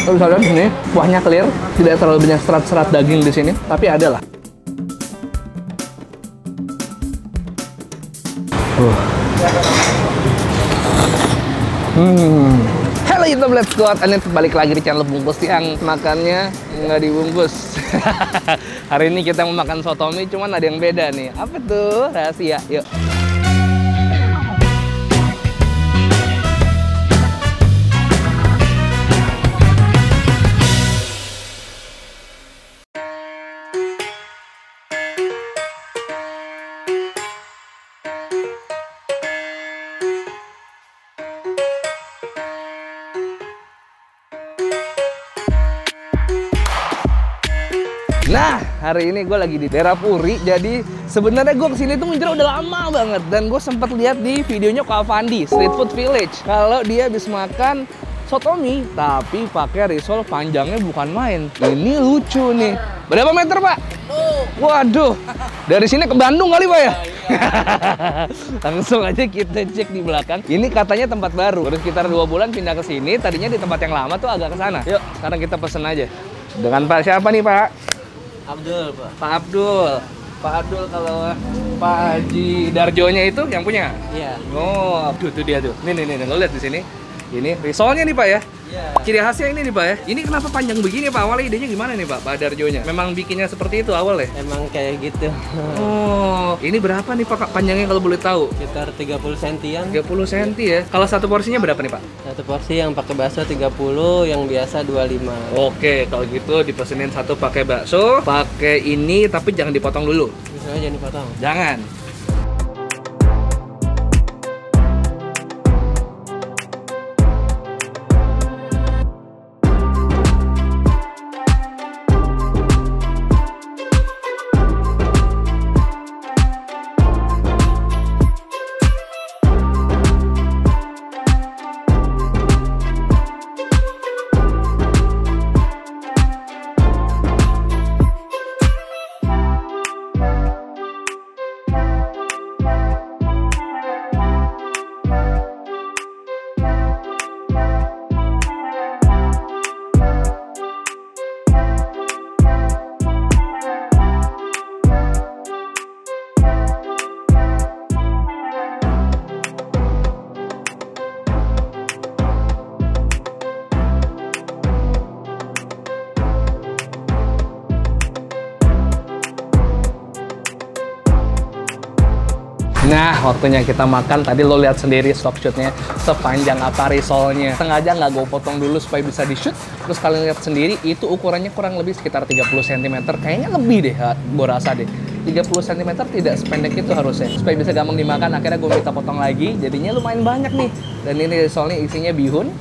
Lo bisa lihat di sini kuahnya clear, tidak terlalu banyak serat-serat daging di sini, tapi ada lah. Halo YouTube Let's Squad, ini balik lagi di channel Bungkus yang makannya nggak dibungkus. Hari ini kita mau makan soto mie, cuman ada yang beda nih. Apa tuh? Rahasia, yuk. Nah, hari ini gue lagi di daerah Puri. Jadi sebenarnya gue kesini tuh ngincer udah lama banget. Dan gue sempat lihat di videonya Kak Fandi, Street Food Village, kalau dia habis makan soto mie, tapi pakai risol panjangnya bukan main. Ini lucu nih. Berapa meter, Pak? Waduh, dari sini ke Bandung kali, Pak ya? Langsung aja kita cek di belakang. Ini katanya tempat baru. Baru sekitar 2 bulan pindah ke sini. Tadinya di tempat yang lama tuh agak ke sana. Yuk, sekarang kita pesen aja. Dengan Pak siapa nih, Pak? Abdul, Pak. Pak Abdul. Pak Abdul, kalau Pak Haji Darjonya itu yang punya? Iya. Oh, tuh dia tuh. Nih, lo lihat di sini. Ini risolnya nih, Pak ya. Iya. Ciri khasnya ini nih, Pak ya. Ini kenapa panjang begini, Pak? Awalnya idenya gimana nih, Pak Darjonya? Memang bikinnya seperti itu awal ya? Emang kayak gitu. Oh, ini berapa nih, Pak, panjangnya kalau boleh tahu? Sekitar 30 sentian. 30 cm ya. Kalau satu porsinya berapa nih, Pak? Satu porsi yang pakai bakso 30, yang biasa 25. Oke, kalau gitu dipesenin satu pakai bakso, pakai ini tapi jangan dipotong dulu. Bisa aja dipotong. Jangan. Nah, waktunya kita makan. Tadi lo lihat sendiri stock shootnya sepanjang apa risolnya. Sengaja nggak gue potong dulu supaya bisa di-shoot. Terus kalian lihat sendiri, itu ukurannya kurang lebih sekitar 30 cm. Kayaknya lebih deh, gue rasa deh. 30 cm tidak sependek itu harusnya. Supaya bisa gampang dimakan, akhirnya gue minta potong lagi. Jadinya lumayan banyak nih. Dan ini risolnya isinya bihun.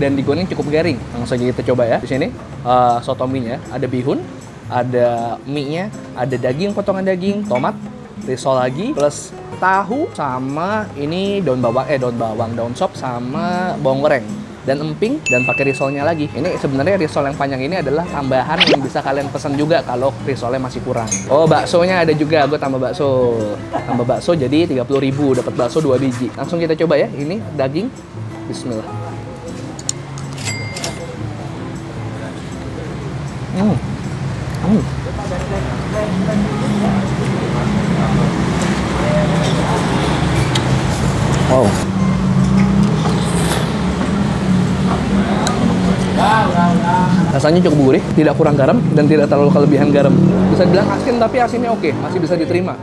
Dan digoreng cukup garing. Langsung aja kita coba ya. Di sini, soto mie-nya ada bihun, ada mie-nya, ada daging, potongan daging, tomat, risol lagi, plus tahu sama ini daun bawang, daun sop sama bawang goreng dan emping dan pakai risolnya lagi. Ini sebenarnya risol yang panjang ini adalah tambahan yang bisa kalian pesan juga kalau risolnya masih kurang. Oh, baksonya ada juga, gue tambah bakso jadi 30.000, dapat bakso 2 biji. Langsung kita coba ya. Ini daging. Bismillah. Wow. Rasanya cukup gurih, tidak kurang garam dan tidak terlalu kelebihan garam. Bisa bilang asin tapi asinnya oke, masih bisa diterima.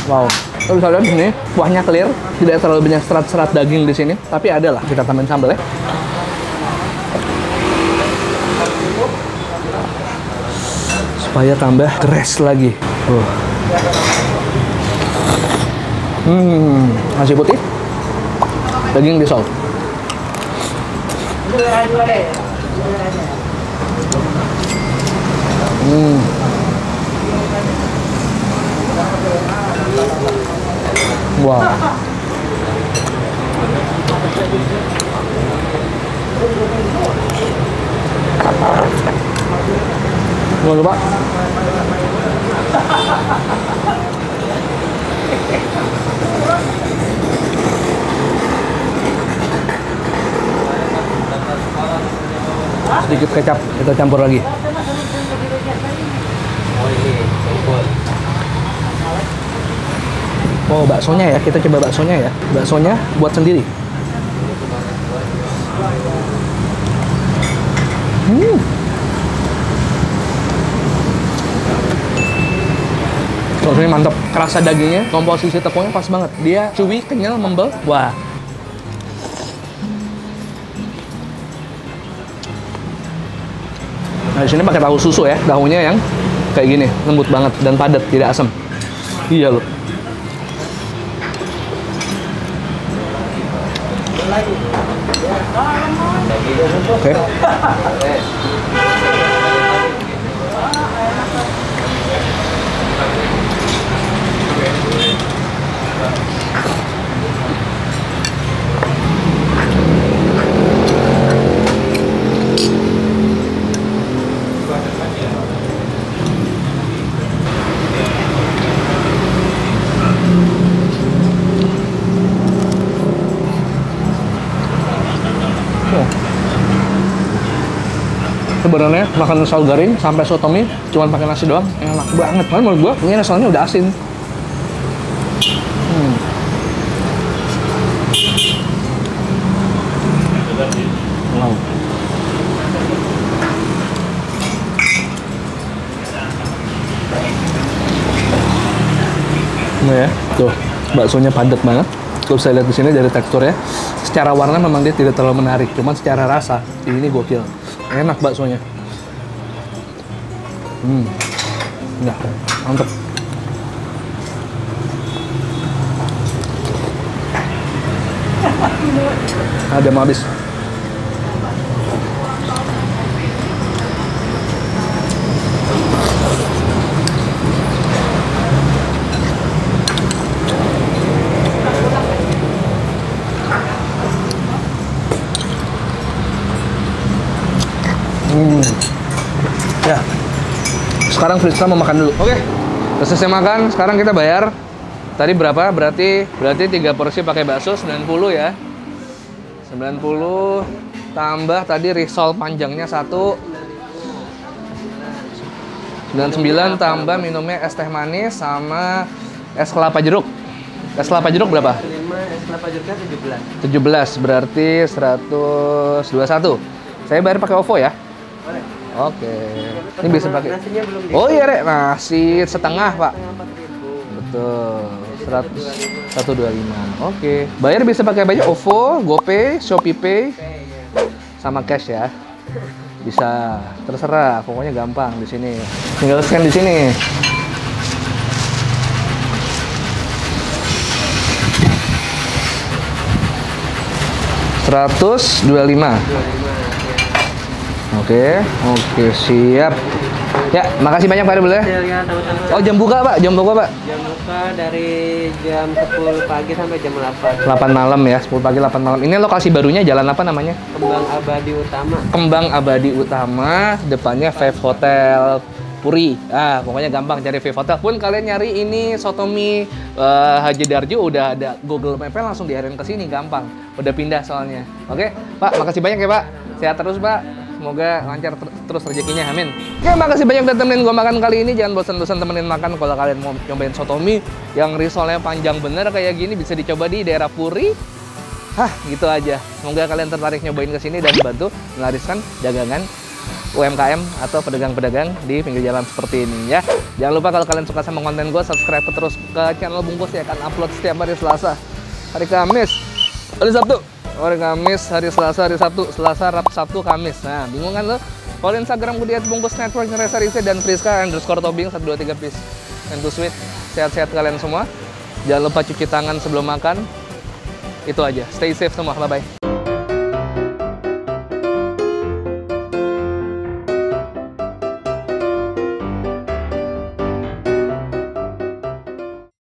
Wow. Lo bisa lihat di sini kuahnya clear, tidak terlalu banyak serat-serat daging di sini, tapi ada lah. Kita tambahin sambal ya. Supaya tambah keres lagi. Nasi putih, daging risol. Wow. Gimana, Pak? Sedikit kecap kita campur lagi. Oh ini campur. Oh, baksonya ya, kita coba baksonya ya. Baksonya buat sendiri. Baksonya mantap, kerasa dagingnya, komposisi tepungnya pas banget. Dia chewy, kenyal, membel. Wah. Nah, di sini pakai tahu susu ya, tahunya yang kayak gini, lembut banget dan padat, tidak asam. Iya loh. Oke. Sebenarnya makan sal garing sampai sotomi cuma pakai nasi doang enak banget. Karena menurut gua ini rasanya udah asin. Wow. Nah ya, tuh baksonya padat banget. Kalau saya lihat di sini dari teksturnya, secara warna memang dia tidak terlalu menarik, cuman secara rasa ini gokil. Enak baksonya. Nah, mantep. Ada mau habis. Ya. Sekarang Friska mau makan dulu. Oke. Selesai makan, sekarang kita bayar. Tadi berapa? Berarti 3 porsi pakai bakso 90 ya. 90 tambah tadi risol panjangnya 1. 99 tambah minumnya es teh manis sama es kelapa jeruk. Es kelapa jeruk berapa? 5, es kelapa jeruknya 17. 17 berarti 121. Saya bayar pakai OVO ya. Boleh. Oke. Ini bisa pakai. Nasinya belum di. Oh iya, Rek. Nasi setengah, Pak. 4.000. Betul. 125. Oke. Bayar bisa pakai banyak OVO, GoPay, ShopeePay, sama cash ya. Bisa. Terserah, pokoknya gampang di sini. Tinggal scan di sini. $125. Oke, siap. Ya, makasih banyak Pak Rebel ya. Ya, sama-sama. Oh, jam buka Pak, jam buka Pak. Jam buka dari jam 10 pagi sampai jam 8. 8 malam ya, 10 pagi 8 malam. Ini lokasi barunya jalan apa namanya? Kembang Abadi Utama. Kembang Abadi Utama, depannya Five Hotel Puri. Pokoknya gampang cari Five Hotel. Pun kalian nyari ini sotomi Haji Darjo udah ada Google Map-nya langsung diarahin ke sini, gampang. Udah pindah soalnya. Oke, Pak, makasih banyak ya Pak. Sehat terus Pak. Semoga lancar terus rezekinya, amin. Oke, makasih banyak udah temenin gue makan kali ini. Jangan bosan-bosan temenin makan. Kalau kalian mau nyobain sotomi yang risolnya panjang bener kayak gini, bisa dicoba di daerah Puri. Gitu aja. Semoga kalian tertarik nyobain kesini dan bantu melariskan dagangan UMKM atau pedagang-pedagang di pinggir jalan seperti ini ya. Jangan lupa kalau kalian suka sama konten gue, subscribe terus ke channel Bungkus ya, akan upload setiap hari Selasa, hari Kamis, hari Sabtu. Hari Kamis, hari Selasa, hari Sabtu, Selasa, Rabu, Sabtu, Kamis. Nah, bingung kan lo? Follow Instagram gue di @bungkusnetwork, Reza Rizky dan Friska_tobing 123 piece. And to sweet. Sehat-sehat kalian semua. Jangan lupa cuci tangan sebelum makan. Itu aja. Stay safe semua. Bye-bye.